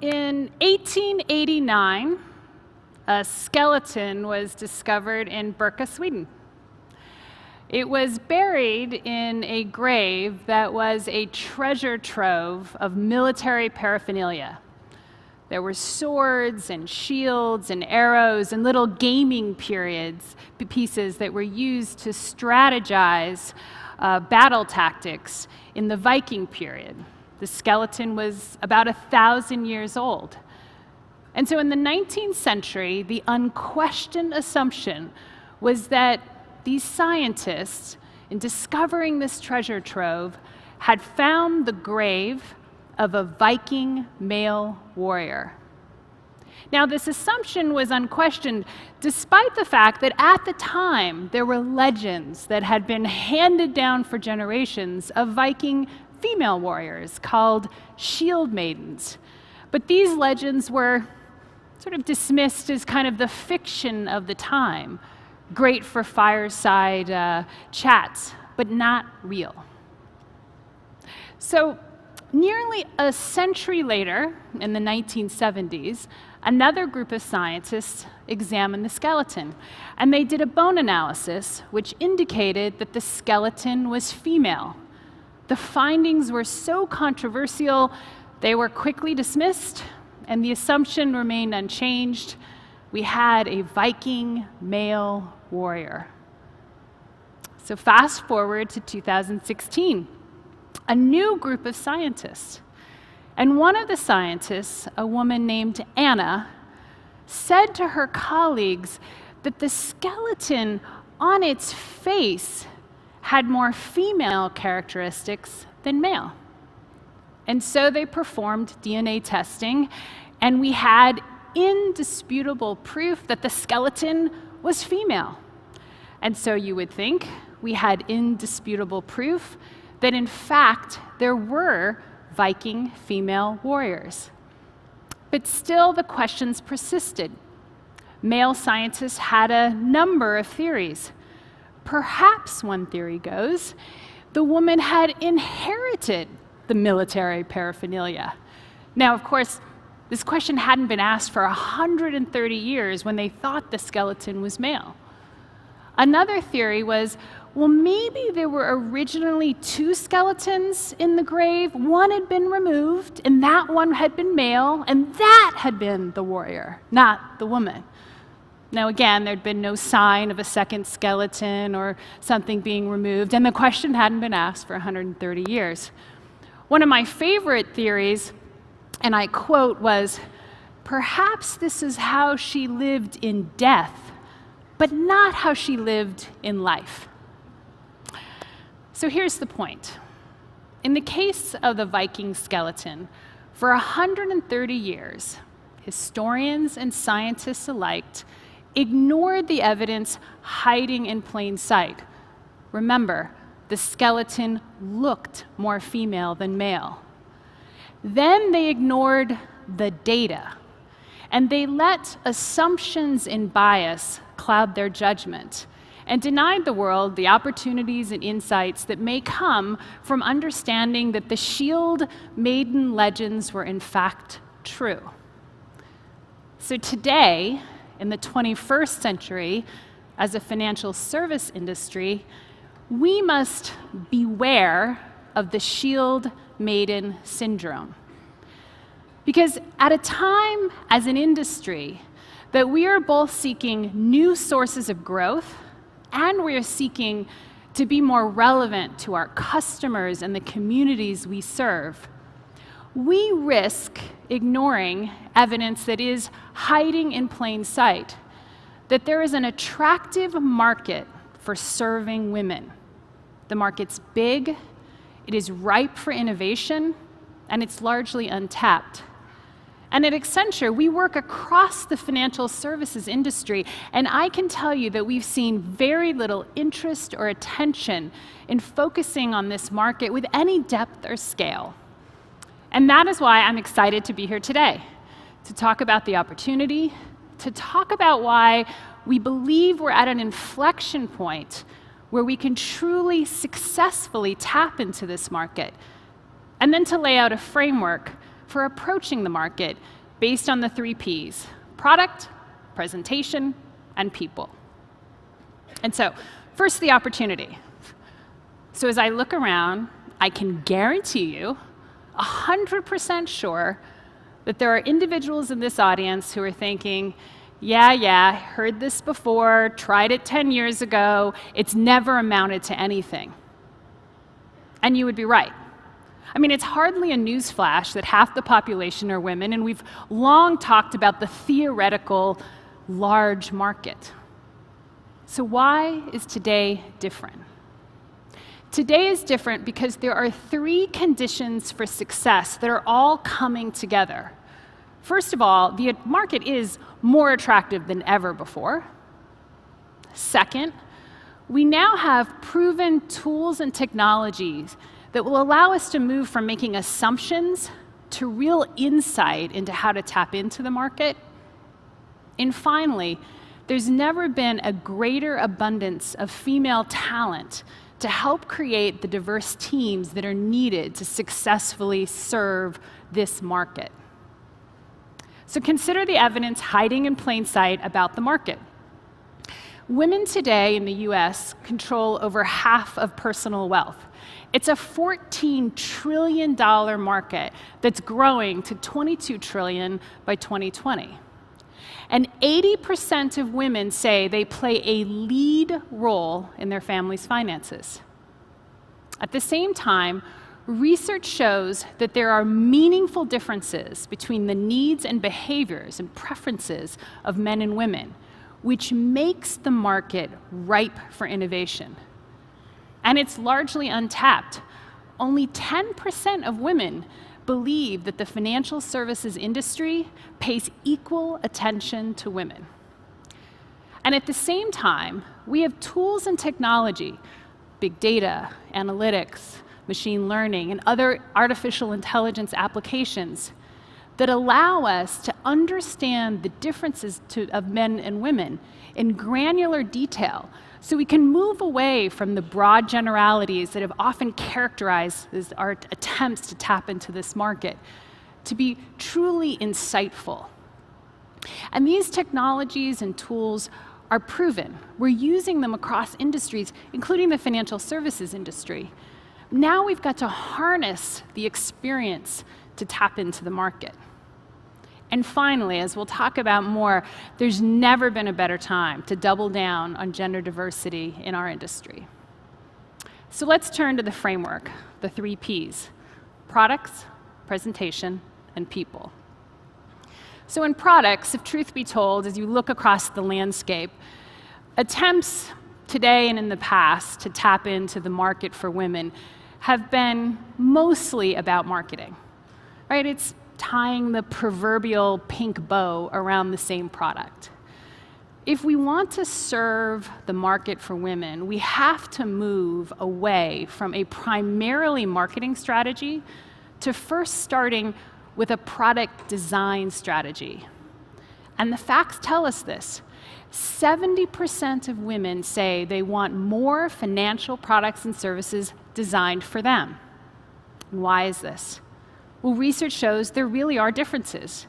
In 1889, a skeleton was discovered in Birka, Sweden. It was buried in a grave that was a treasure trove of military paraphernalia. There were swords and shields and arrows and little gaming pieces that were used to strategize battle tactics in the Viking period. The skeleton was about 1,000 years old. And so in the 19th century, the unquestioned assumption was that these scientists, in discovering this treasure trove, had found the grave of a Viking male warrior. Now, this assumption was unquestioned despite the fact that at the time there were legends that had been handed down for generations of Viking female warriors called shield maidens. But these legends were sort of dismissed as kind of the fiction of the time, great for fireside chats, but not real. So nearly a century later, in the 1970s, another group of scientists examined the skeleton, and they did a bone analysis which indicated that the skeleton was female. The findings were so controversial, they were quickly dismissed, and the assumption remained unchanged. We had a Viking male warrior. So fast forward to 2016, a new group of scientists. And one of the scientists, a woman named Anna, said to her colleagues that the skeleton on its face had more female characteristics than male. And so they performed DNA testing, and we had indisputable proof that the skeleton was female. And so you would think we had indisputable proof that in fact there were Viking female warriors. But still the questions persisted. Male scientists had a number of theories. Perhaps, one theory goes, the woman had inherited the military paraphernalia. Now, of course, this question hadn't been asked for 130 years when they thought the skeleton was male. Another theory was, well, maybe there were originally two skeletons in the grave. One had been removed, and that one had been male, and that had been the warrior, not the woman. Now, again, there'd been no sign of a second skeleton or something being removed, and the question hadn't been asked for 130 years. One of my favorite theories, and I quote, was, perhaps this is how she lived in death, but not how she lived in life. So here's the point. In the case of the Viking skeleton, for 130 years, historians and scientists alike ignored the evidence hiding in plain sight. Remember, the skeleton looked more female than male. Then they ignored the data, and they let assumptions and bias cloud their judgment, and denied the world the opportunities and insights that may come from understanding that the shield maiden legends were in fact true. So today, in the 21st century, as a financial service industry, we must beware of the shield maiden syndrome. Because at a time as an industry that we are both seeking new sources of growth and we are seeking to be more relevant to our customers and the communities we serve, we risk ignoring evidence that is hiding in plain sight, that there is an attractive market for serving women. The market's big, it is ripe for innovation, and it's largely untapped. And at Accenture, we work across the financial services industry, and I can tell you that we've seen very little interest or attention in focusing on this market with any depth or scale. And that is why I'm excited to be here today, to talk about the opportunity, to talk about why we believe we're at an inflection point where we can truly successfully tap into this market, and then to lay out a framework for approaching the market based on the 3 Ps: product, presentation, and people. And so, first, the opportunity. So as I look around, I can guarantee you, 100% sure, that there are individuals in this audience who are thinking, yeah, heard this before, tried it 10 years ago, it's never amounted to anything. And you would be right. I mean, it's hardly a newsflash that half the population are women, and we've long talked about the theoretical large market. So why is today different? Today is different because there are 3 conditions for success that are all coming together. First of all, the market is more attractive than ever before. Second, we now have proven tools and technologies that will allow us to move from making assumptions to real insight into how to tap into the market. And finally, there's never been a greater abundance of female talent to help create the diverse teams that are needed to successfully serve this market. So consider the evidence hiding in plain sight about the market. Women today in the US control over half of personal wealth. It's a $14 trillion market that's growing to $22 trillion by 2020. And 80% of women say they play a lead role in their family's finances. At the same time, research shows that there are meaningful differences between the needs and behaviors and preferences of men and women, which makes the market ripe for innovation. And it's largely untapped. Only 10% of women believe that the financial services industry pays equal attention to women. And at the same time, we have tools and technology, big data, analytics, machine learning, and other artificial intelligence applications that allow us to understand the differences of men and women in granular detail, so we can move away from the broad generalities that have often characterized our attempts to tap into this market, to be truly insightful. And these technologies and tools are proven. We're using them across industries, including the financial services industry. Now we've got to harness the experience to tap into the market. And finally, as we'll talk about more, there's never been a better time to double down on gender diversity in our industry. So let's turn to the framework, the 3 Ps: products, presentation, and people. So in products, if truth be told, as you look across the landscape, attempts today and in the past to tap into the market for women have been mostly about marketing, right? It's tying the proverbial pink bow around the same product. If we want to serve the market for women, we have to move away from a primarily marketing strategy to first starting with a product design strategy. And the facts tell us this. 70% of women say they want more financial products and services designed for them. And why is this? Well, research shows there really are differences.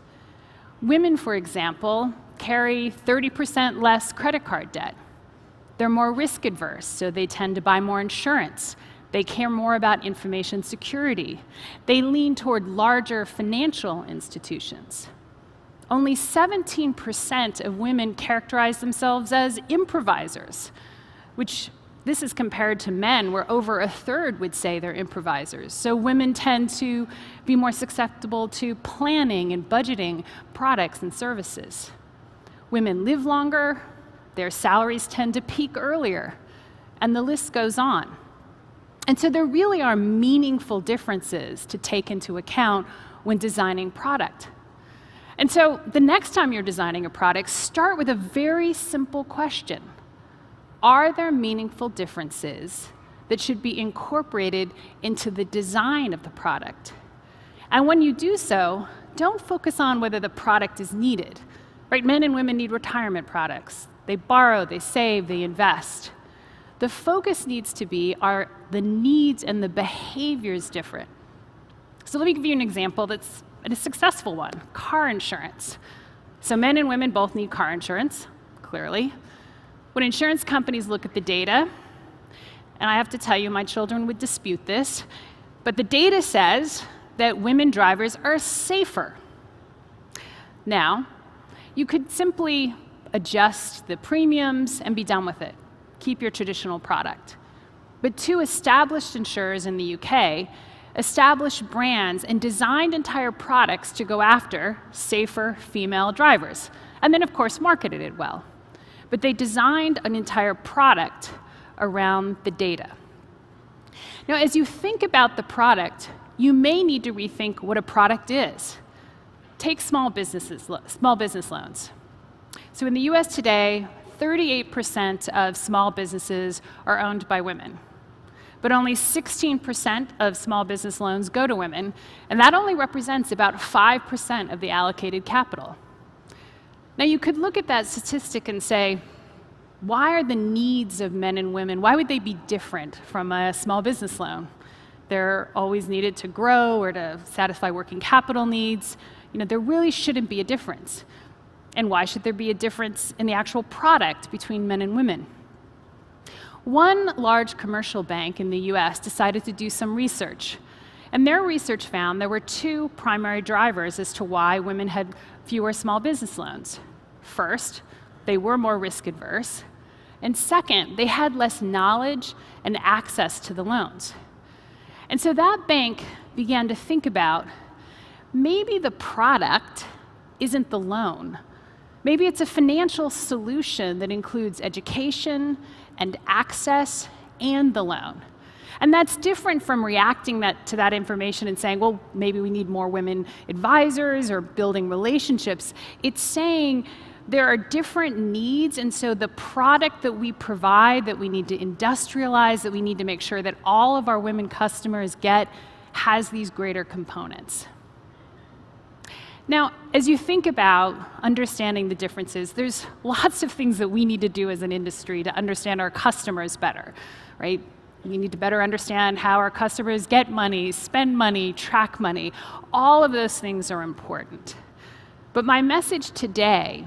Women, for example, carry 30% less credit card debt. They're more risk adverse, so they tend to buy more insurance. They care more about information security. They lean toward larger financial institutions. Only 17% of women characterize themselves as improvisers, which this is compared to men, where over a third would say they're improvisers. So women tend to be more susceptible to planning and budgeting products and services. Women live longer, their salaries tend to peak earlier, and the list goes on. And so there really are meaningful differences to take into account when designing product. And so the next time you're designing a product, start with a very simple question. Are there meaningful differences that should be incorporated into the design of the product? And when you do so, don't focus on whether the product is needed. Right? Men and women need retirement products. They borrow, they save, they invest. The focus needs to be, are the needs and the behaviors different? So let me give you an example that's and a successful one, car insurance. So men and women both need car insurance, clearly. When insurance companies look at the data, and I have to tell you, my children would dispute this, but the data says that women drivers are safer. Now, you could simply adjust the premiums and be done with it. Keep your traditional product. But two established insurers in the UK established brands and designed entire products to go after safer female drivers, and then, of course, marketed it well. But they designed an entire product around the data. Now, as you think about the product, you may need to rethink what a product is. Take small business loans. So in the US today, 38% of small businesses are owned by women. But only 16% of small business loans go to women, and that only represents about 5% of the allocated capital. Now, you could look at that statistic and say, why are the needs of men and women, why would they be different from a small business loan? They're always needed to grow or to satisfy working capital needs. There really shouldn't be a difference. And why should there be a difference in the actual product between men and women? One large commercial bank in the US decided to do some research. And their research found there were two primary drivers as to why women had fewer small business loans. First, they were more risk adverse. And second, they had less knowledge and access to the loans. And so that bank began to think about, maybe the product isn't the loan. Maybe it's a financial solution that includes education and access and the loan. And that's different from reacting to that information and saying, well, maybe we need more women advisors or building relationships. It's saying there are different needs, and so the product that we provide, that we need to industrialize, that we need to make sure that all of our women customers get, has these greater components. Now, as you think about understanding the differences, there's lots of things that we need to do as an industry to understand our customers better, right? We need to better understand how our customers get money, spend money, track money. All of those things are important. But my message today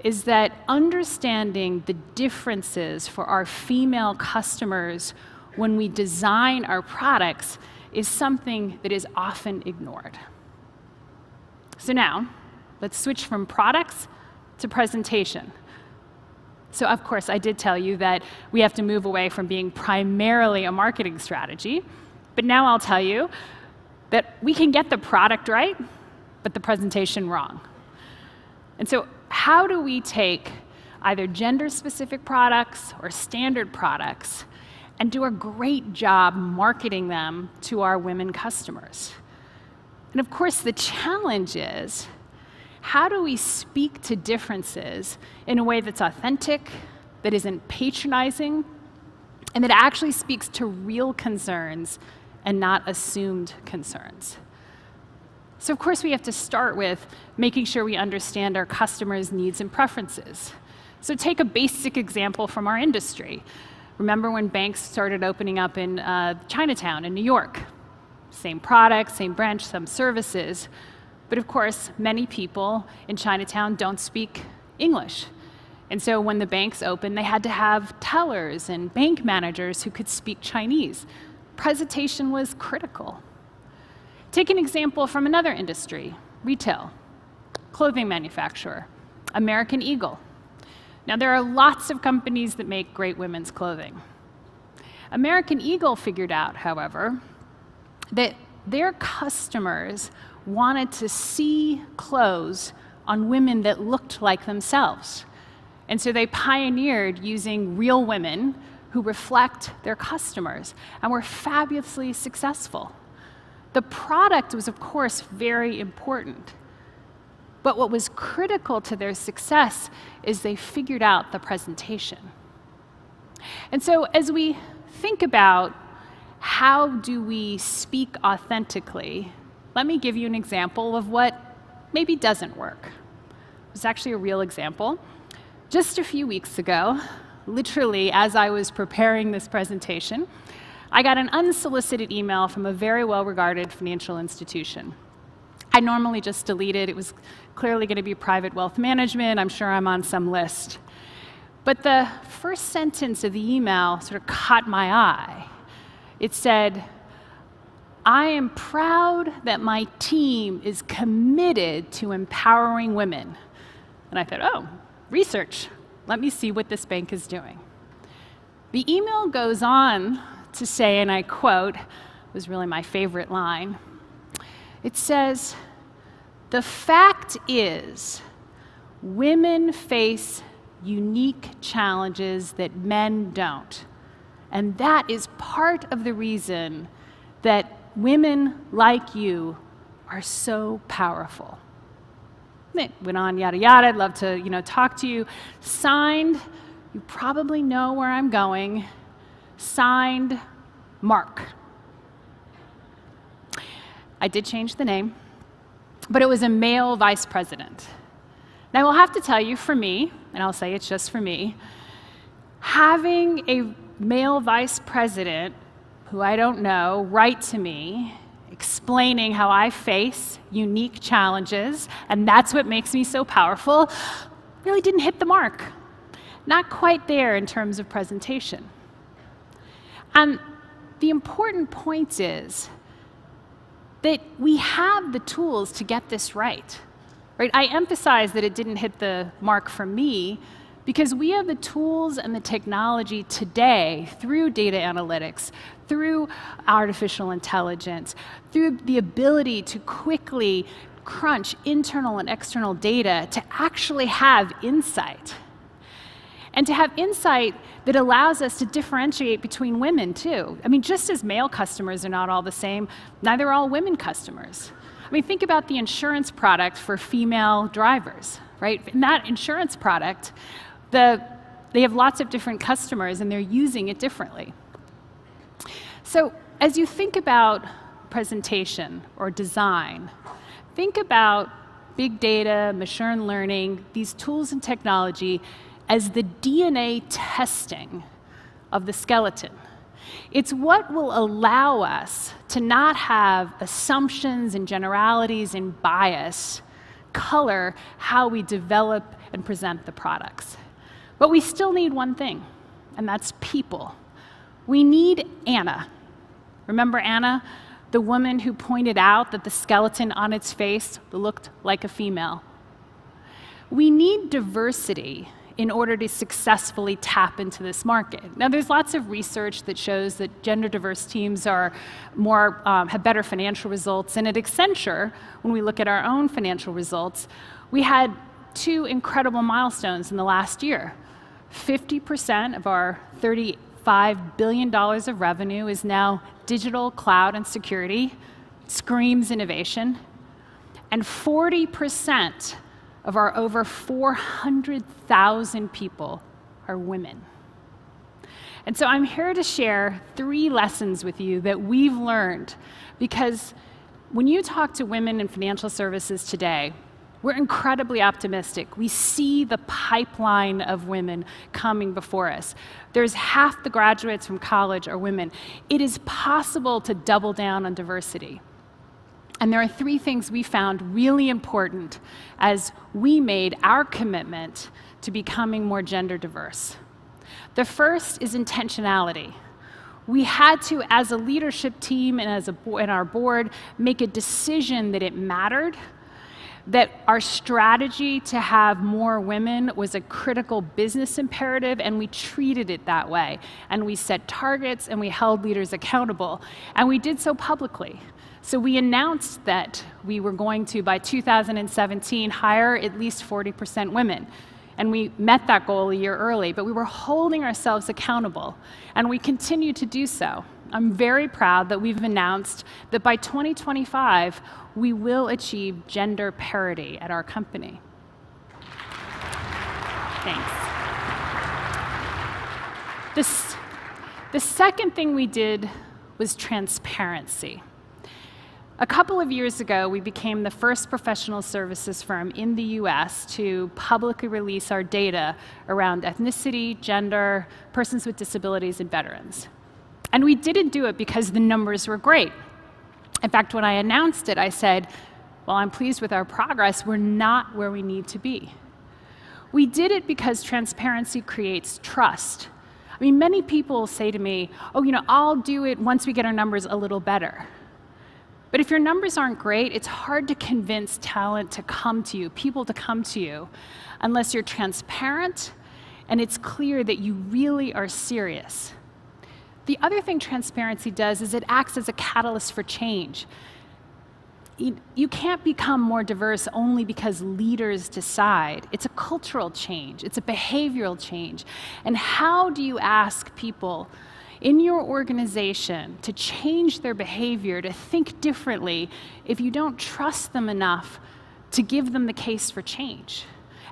is that understanding the differences for our female customers when we design our products is something that is often ignored. So now, let's switch from products to presentation. So of course, I did tell you that we have to move away from being primarily a marketing strategy, but now I'll tell you that we can get the product right, but the presentation wrong. And so how do we take either gender-specific products or standard products and do a great job marketing them to our women customers? And of course, the challenge is, how do we speak to differences in a way that's authentic, that isn't patronizing, and that actually speaks to real concerns and not assumed concerns? So of course, we have to start with making sure we understand our customers' needs and preferences. So take a basic example from our industry. Remember when banks started opening up in Chinatown in New York? Same products, same branch, some services. But of course, many people in Chinatown don't speak English. And so when the banks opened, they had to have tellers and bank managers who could speak Chinese. Presentation was critical. Take an example from another industry, retail, clothing manufacturer, American Eagle. Now, there are lots of companies that make great women's clothing. American Eagle figured out, however, that their customers wanted to see clothes on women that looked like themselves. And so they pioneered using real women who reflect their customers and were fabulously successful. The product was, of course, very important. But what was critical to their success is they figured out the presentation. And so as we think about how do we speak authentically, let me give you an example of what maybe doesn't work. It's actually a real example. Just a few weeks ago, literally as I was preparing this presentation, I got an unsolicited email from a very well-regarded financial institution. I normally just delete it. It was clearly going to be private wealth management. I'm sure I'm on some list. But the first sentence of the email sort of caught my eye. It said, "I am proud that my team is committed to empowering women." And I thought, oh, research. Let me see what this bank is doing. The email goes on to say, and I quote, was really my favorite line. It says, "The fact is, women face unique challenges that men don't. And that is part of the reason that women like you are so powerful." It went on, yada, yada. I'd love to, talk to you. Signed, you probably know where I'm going. Signed, Mark. I did change the name, but it was a male vice president. Now, I will have to tell you, for me, and I'll say it's just for me, having a male vice president who I don't know write to me explaining how I face unique challenges, and that's what makes me so powerful, really didn't hit the mark. Not quite there in terms of presentation. And the important point is that we have the tools to get this right. I emphasize that it didn't hit the mark for me because we have the tools and the technology today through data analytics, through artificial intelligence, through the ability to quickly crunch internal and external data to actually have insight. And to have insight that allows us to differentiate between women too. I mean, just as male customers are not all the same, neither are all women customers. I mean, think about the insurance product for female drivers, right? In that insurance product, they have lots of different customers and they're using it differently. So as you think about presentation or design, think about big data, machine learning, these tools and technology as the DNA testing of the skeleton. It's what will allow us to not have assumptions and generalities and bias color how we develop and present the products. But we still need one thing, and that's people. We need Anna. Remember Anna, the woman who pointed out that the skeleton on its face looked like a female? We need diversity in order to successfully tap into this market. Now, there's lots of research that shows that gender-diverse teams are have better financial results. And at Accenture, when we look at our own financial results, we had 2 incredible milestones in the last year. 50% of our $35 billion of revenue is now digital, cloud, and security. Screams innovation. And 40% of our over 400,000 people are women. And so I'm here to share 3 lessons with you that we've learned, because when you talk to women in financial services today, we're incredibly optimistic. We see the pipeline of women coming before us. There's half the graduates from college are women. It is possible to double down on diversity. And there are 3 things we found really important as we made our commitment to becoming more gender diverse. The first is intentionality. We had to, as a leadership team and and our board, make a decision that it mattered, that our strategy to have more women was a critical business imperative, and we treated it that way. And we set targets, and we held leaders accountable. And we did so publicly. So we announced that we were going to, by 2017, hire at least 40% women. And we met that goal a year early, but we were holding ourselves accountable, and we continue to do so. I'm very proud that we've announced that by 2025, we will achieve gender parity at our company. Thanks. The second thing we did was transparency. A couple of years ago, we became the first professional services firm in the US to publicly release our data around ethnicity, gender, persons with disabilities, and veterans. And we didn't do it because the numbers were great. In fact, when I announced it, I said, while I'm pleased with our progress, we're not where we need to be. We did it because transparency creates trust. I mean, many people say to me, oh, I'll do it once we get our numbers a little better. But if your numbers aren't great, it's hard to convince talent to come to you, people to come to you, unless you're transparent and it's clear that you really are serious. The other thing transparency does is it acts as a catalyst for change. You can't become more diverse only because leaders decide. It's a cultural change. It's a behavioral change. And how do you ask people in your organization to change their behavior, to think differently, if you don't trust them enough to give them the case for change?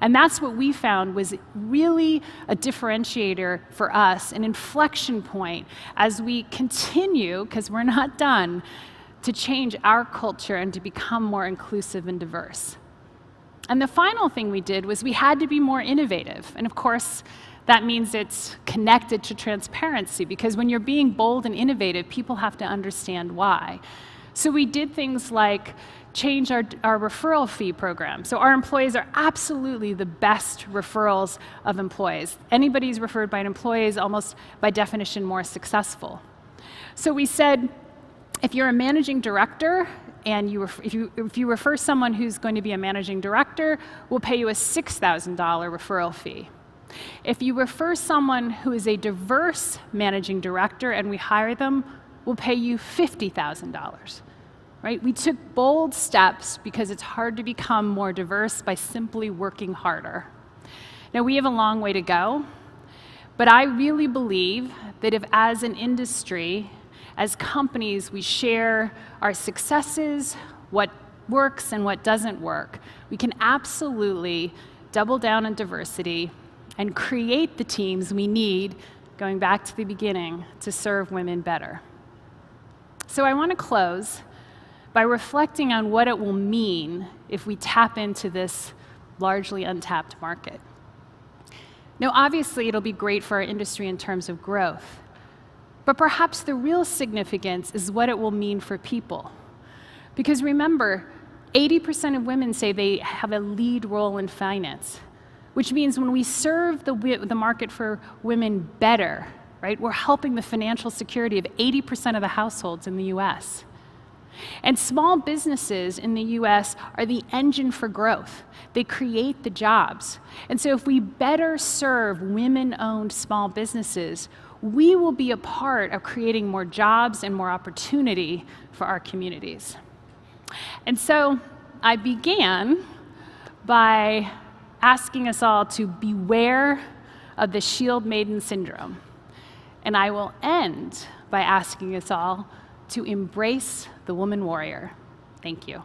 And that's what we found was really a differentiator for us, an inflection point as we continue, because we're not done, to change our culture and to become more inclusive and diverse. And the final thing we did was we had to be more innovative. And of course, that means it's connected to transparency, because when you're being bold and innovative, people have to understand why. So we did things like change our referral fee program. So our employees are absolutely the best referrals of employees. Anybody who's referred by an employee is almost, by definition, more successful. So we said, if you're a managing director and if you refer someone who's going to be a managing director, we'll pay you a $6,000 referral fee. If you refer someone who is a diverse managing director and we hire them, we'll pay you $50,000. Right? We took bold steps because it's hard to become more diverse by simply working harder. Now, we have a long way to go, but I really believe that if, as an industry, as companies, we share our successes, what works and what doesn't work, we can absolutely double down on diversity and create the teams we need, going back to the beginning, to serve women better. So I want to close by reflecting on what it will mean if we tap into this largely untapped market. Now, obviously, it'll be great for our industry in terms of growth, but perhaps the real significance is what it will mean for people. Because remember, 80% of women say they have a lead role in finance, which means when we serve the market for women better, right, we're helping the financial security of 80% of the households in the US. And small businesses in the US are the engine for growth. They create the jobs. And so if we better serve women-owned small businesses, we will be a part of creating more jobs and more opportunity for our communities. And so I began by asking us all to beware of the shield maiden syndrome. And I will end by asking us all to embrace the woman warrior. Thank you.